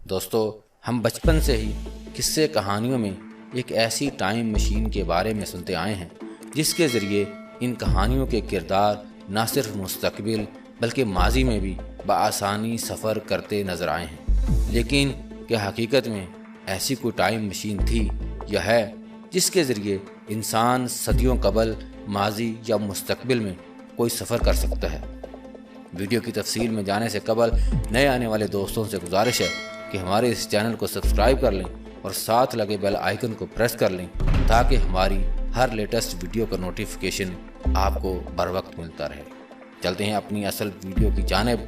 دوستو، ہم بچپن سے ہی قصے کہانیوں میں ایک ایسی ٹائم مشین کے بارے میں سنتے آئے ہیں جس کے ذریعے ان کہانیوں کے کردار نہ صرف مستقبل بلکہ ماضی میں بھی بآسانی سفر کرتے نظر آئے ہیں۔ لیکن کیا حقیقت میں ایسی کوئی ٹائم مشین تھی یا ہے جس کے ذریعے انسان صدیوں قبل ماضی یا مستقبل میں کوئی سفر کر سکتا ہے؟ ویڈیو کی تفصیل میں جانے سے قبل نئے آنے والے دوستوں سے گزارش ہے کہ ہمارے اس چینل کو سبسکرائب کر لیں اور ساتھ لگے بیل آئیکن کو پریس کر لیں تاکہ ہماری ہر لیٹسٹ ویڈیو کا نوٹیفیکیشن آپ کو بر وقت ملتا رہے۔ چلتے ہیں اپنی اصل ویڈیو کی جانب۔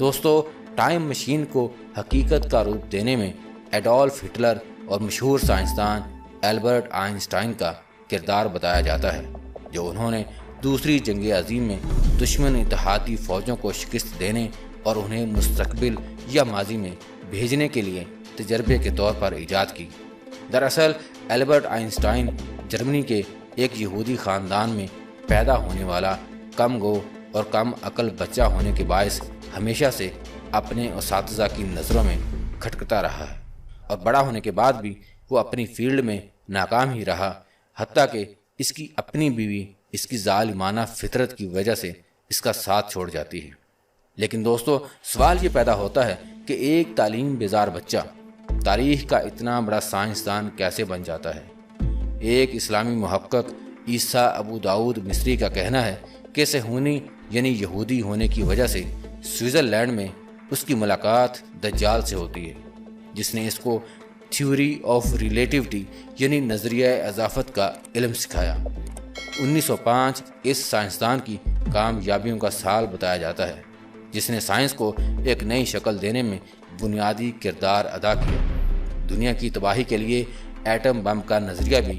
دوستو، ٹائم مشین کو حقیقت کا روپ دینے میں ایڈولف ہٹلر اور مشہور سائنسدان البرٹ آئنسٹائن کا کردار بتایا جاتا ہے، جو انہوں نے دوسری جنگ عظیم میں دشمن اتحادی فوجوں کو شکست دینے اور انہیں مستقبل یا ماضی میں بھیجنے کے لیے تجربے کے طور پر ایجاد کی۔ دراصل البرٹ آئنسٹائن جرمنی کے ایک یہودی خاندان میں پیدا ہونے والا کم گو اور کم عقل بچہ ہونے کے باعث ہمیشہ سے اپنے اساتذہ کی نظروں میں کھٹکتا رہا ہے، اور بڑا ہونے کے بعد بھی وہ اپنی فیلڈ میں ناکام ہی رہا، حتیٰ کہ اس کی اپنی بیوی اس کی ظالمانہ فطرت کی وجہ سے اس کا ساتھ چھوڑ جاتی ہے۔ لیکن دوستو، سوال یہ پیدا ہوتا ہے کہ ایک تعلیم بیزار بچہ تاریخ کا اتنا بڑا سائنسدان کیسے بن جاتا ہے؟ ایک اسلامی محقق عیسیٰ ابو داؤد مصری کا کہنا ہے کہ صہیونی یعنی یہودی ہونے کی وجہ سے سوئٹزرلینڈ میں اس کی ملاقات دجال سے ہوتی ہے، جس نے اس کو تھیوری آف ریلیٹیوٹی یعنی نظریہ اضافت کا علم سکھایا۔ 1905 اس سائنسدان کی کامیابیوں کا سال بتایا جاتا ہے، جس نے سائنس کو ایک نئی شکل دینے میں بنیادی کردار ادا کیا۔ دنیا کی تباہی کے لیے ایٹم بم کا نظریہ بھی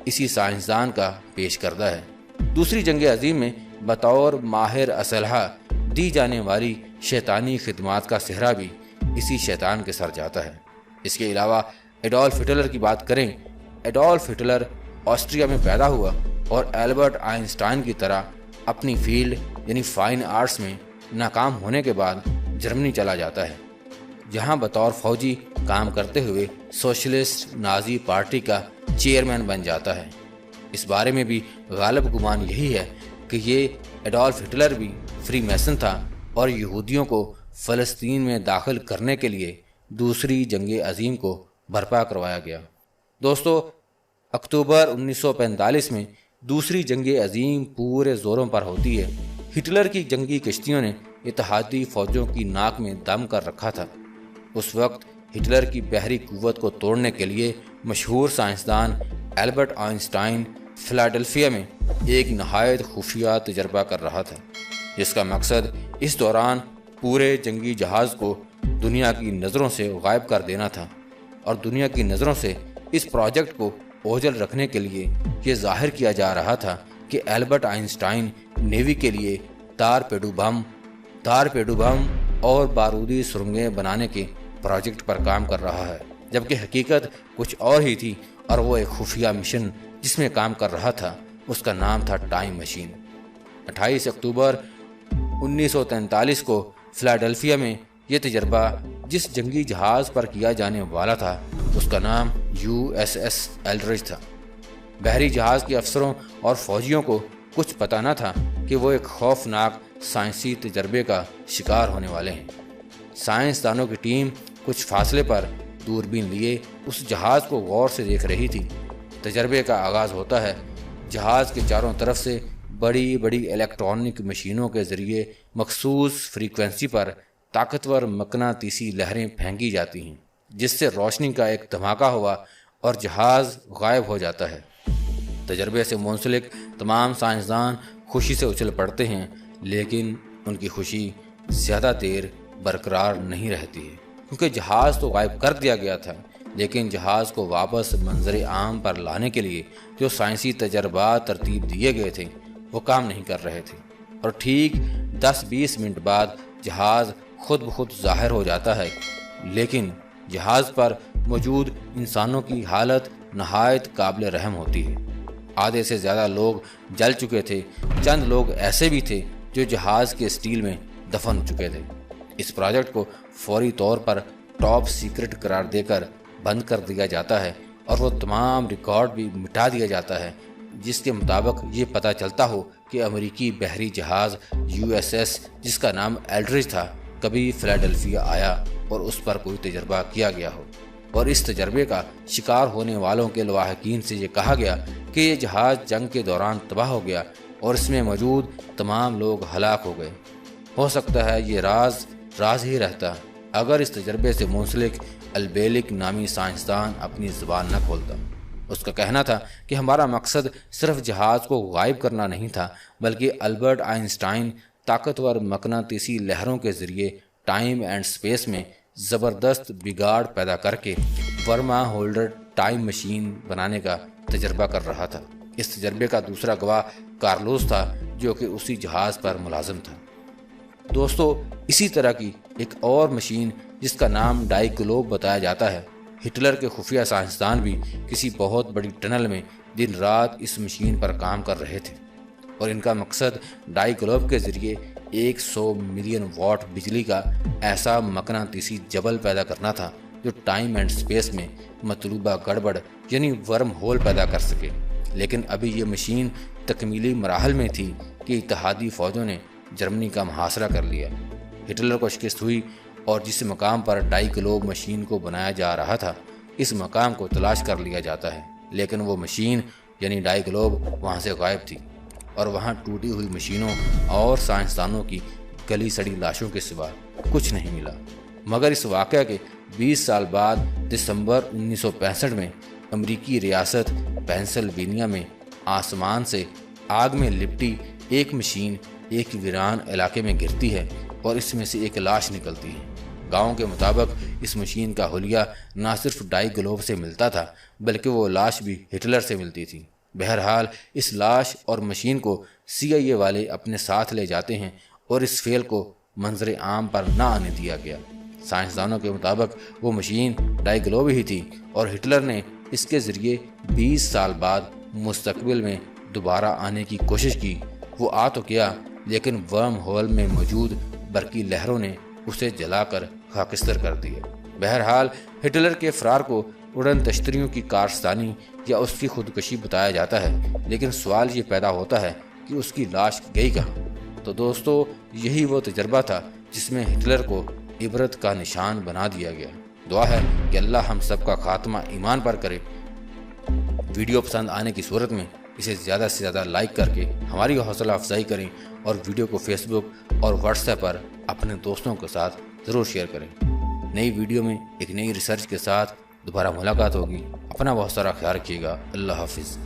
اسی سائنسدان کا پیش کردہ ہے۔ دوسری جنگ عظیم میں بطور ماہر اسلحہ دی جانے والی شیطانی خدمات کا صحرا بھی اسی شیطان کے سر جاتا ہے۔ اس کے علاوہ ایڈولف ہٹلر کی بات کریں۔ ایڈولف ہٹلر آسٹریا میں پیدا ہوا اور البرٹ آئنسٹائن کی طرح اپنی فیلڈ یعنی فائن آرٹس میں ناکام ہونے کے بعد جرمنی چلا جاتا ہے، جہاں بطور فوجی کام کرتے ہوئے سوشلسٹ نازی پارٹی کا چیئرمین بن جاتا ہے۔ اس بارے میں بھی غالب گمان یہی ہے کہ یہ ایڈولف ہٹلر بھی فری میسن تھا اور یہودیوں کو فلسطین میں داخل کرنے کے لیے دوسری جنگ عظیم کو برپا کروایا گیا۔ دوستو، اکتوبر 1945 میں دوسری جنگ عظیم پورے زوروں پر ہوتی ہے۔ ہٹلر کی جنگی کشتیوں نے اتحادی فوجوں کی ناک میں دم کر رکھا تھا۔ اس وقت ہٹلر کی بحری قوت کو توڑنے کے لیے مشہور سائنسدان البرٹ آئنسٹائن فلاڈیلفیا میں ایک نہایت خفیہ تجربہ کر رہا تھا، جس کا مقصد اس دوران پورے جنگی جہاز کو دنیا کی نظروں سے غائب کر دینا تھا، اور دنیا کی نظروں سے اس پروجیکٹ کو اوجھل رکھنے کے لیے یہ ظاہر کیا جا رہا تھا کہ البرٹ آئنسٹائن نیوی کے لیے تارپیڈو بم اور بارودی سرنگیں بنانے کے پروجیکٹ پر کام کر رہا ہے، جبکہ حقیقت کچھ اور ہی تھی، اور وہ ایک خفیہ مشن جس میں کام کر رہا تھا اس کا نام تھا ٹائم مشین۔ 28 اکتوبر 1943 کو فلاڈیلفیا میں یہ تجربہ جس جنگی جہاز پر کیا جانے والا تھا اس کا نام USS ایلڈرچ تھا۔ بحری جہاز کے افسروں اور فوجیوں کو کچھ پتہ نہ تھا کہ وہ ایک خوفناک سائنسی تجربے کا شکار ہونے والے ہیں۔ سائنسدانوں کی ٹیم کچھ فاصلے پر دوربین لیے اس جہاز کو غور سے دیکھ رہی تھی۔ تجربے کا آغاز ہوتا ہے۔ جہاز کے چاروں طرف سے بڑی بڑی الیکٹرانک مشینوں کے ذریعے مخصوص فریکوینسی پر طاقتور مقناطیسی لہریں پھینکی جاتی ہیں، جس سے روشنی کا ایک دھماکہ ہوا اور جہاز غائب ہو جاتا ہے۔ تجربے سے منسلک تمام سائنسدان خوشی سے اچھل پڑتے ہیں، لیکن ان کی خوشی زیادہ دیر برقرار نہیں رہتی ہے، کیونکہ جہاز تو غائب کر دیا گیا تھا، لیکن جہاز کو واپس منظر عام پر لانے کے لیے جو سائنسی تجربات ترتیب دیے گئے تھے وہ کام نہیں کر رہے تھے، اور ٹھیک 10-20 منٹ بعد جہاز خود بخود ظاہر ہو جاتا ہے، لیکن جہاز پر موجود انسانوں کی حالت نہایت قابل رحم ہوتی ہے۔ آدھے سے زیادہ لوگ جل چکے تھے، چند لوگ ایسے بھی تھے جو جہاز کے اسٹیل میں دفن ہو چکے تھے۔ اس پروجیکٹ کو فوری طور پر ٹاپ سیکرٹ قرار دے کر بند کر دیا جاتا ہے اور وہ تمام ریکارڈ بھی مٹا دیا جاتا ہے جس کے مطابق یہ پتہ چلتا ہو کہ امریکی بحری جہاز USS جس کا نام ایلڈرج تھا کبھی فلاڈیلفیا آیا اور اس پر کوئی تجربہ کیا گیا ہو، اور اس تجربے کا شکار ہونے والوں کے لواحقین سے یہ کہا گیا کہ یہ جہاز جنگ کے دوران تباہ ہو گیا اور اس میں موجود تمام لوگ ہلاک ہو گئے۔ ہو سکتا ہے یہ راز ہی رہتا اگر اس تجربے سے منسلک البیلک نامی سائنسدان اپنی زبان نہ کھولتا۔ اس کا کہنا تھا کہ ہمارا مقصد صرف جہاز کو غائب کرنا نہیں تھا، بلکہ البرٹ آئنسٹائن طاقتور مقناطیسی لہروں کے ذریعے ٹائم اینڈ سپیس میں زبردست بگاڑ پیدا کر کے ورما ہولڈر ٹائم مشین بنانے کا تجربہ کر رہا تھا۔ اس تجربے کا دوسرا گواہ کارلوس تھا جو کہ اسی جہاز پر ملازم تھا۔ دوستو، اسی طرح کی ایک اور مشین جس کا نام ڈائی گلوب بتایا جاتا ہے، ہٹلر کے خفیہ سائنسدان بھی کسی بہت بڑی ٹنل میں دن رات اس مشین پر کام کر رہے تھے، اور ان کا مقصد ڈائی گلوب کے ذریعے 100 ملین واٹ بجلی کا ایسا مقناطیسی جبل پیدا کرنا تھا جو ٹائم اینڈ سپیس میں مطلوبہ گڑبڑ یعنی ورم ہول پیدا کر سکے۔ لیکن ابھی یہ مشین تکمیلی مراحل میں تھی کہ اتحادی فوجوں نے جرمنی کا محاصرہ کر لیا۔ ہٹلر کو شکست ہوئی اور جس مقام پر ڈائی گلوب مشین کو بنایا جا رہا تھا اس مقام کو تلاش کر لیا جاتا ہے، لیکن وہ مشین یعنی ڈائی گلوب وہاں سے غائب تھی، اور وہاں ٹوٹی ہوئی مشینوں اور سائنسدانوں کی گلی سڑی لاشوں کے سوا کچھ نہیں ملا۔ مگر اس واقعہ کے 20 سال بعد دسمبر 1965 میں امریکی ریاست پینسلوینیا میں آسمان سے آگ میں لپٹی ایک مشین ایک ویران علاقے میں گرتی ہے اور اس میں سے ایک لاش نکلتی ہے۔ گاؤں کے مطابق اس مشین کا حلیہ نہ صرف ڈائی گلوب سے ملتا تھا بلکہ وہ لاش بھی ہٹلر سے ملتی تھی۔ بہرحال اس لاش اور مشین کو CIA والے اپنے ساتھ لے جاتے ہیں اور اس فعل کو منظر عام پر نہ آنے دیا گیا۔ سائنسدانوں کے مطابق وہ مشین ڈائی گلوب ہی تھی اور ہٹلر نے اس کے ذریعے 20 سال بعد مستقبل میں دوبارہ آنے کی کوشش کی۔ وہ آ تو کیا لیکن ورم ہول میں موجود برقی لہروں نے اسے جلا کر خاکستر کر دیا۔ بہرحال ہٹلر کے فرار کو اڑن تشتریوں کی کارستانی یا اس کی خودکشی بتایا جاتا ہے، لیکن سوال یہ پیدا ہوتا ہے کہ اس کی لاش گئی کہاں؟ تو دوستو، یہی وہ تجربہ تھا جس میں ہٹلر کو عبرت کا نشان بنا دیا گیا۔ دعا ہے کہ اللہ ہم سب کا خاتمہ ایمان پر کرے۔ ویڈیو پسند آنے کی صورت میں اسے زیادہ سے زیادہ لائک کر کے ہماری حوصلہ افزائی کریں اور ویڈیو کو فیس بک اور واٹس ایپ پر اپنے دوستوں کے ساتھ ضرور شیئر کریں۔ نئی ویڈیو میں ایک نئی ریسرچ کے ساتھ دوبارہ ملاقات ہوگی۔ اپنا بہت سارا خیال رکھیے گا۔ اللہ حافظ۔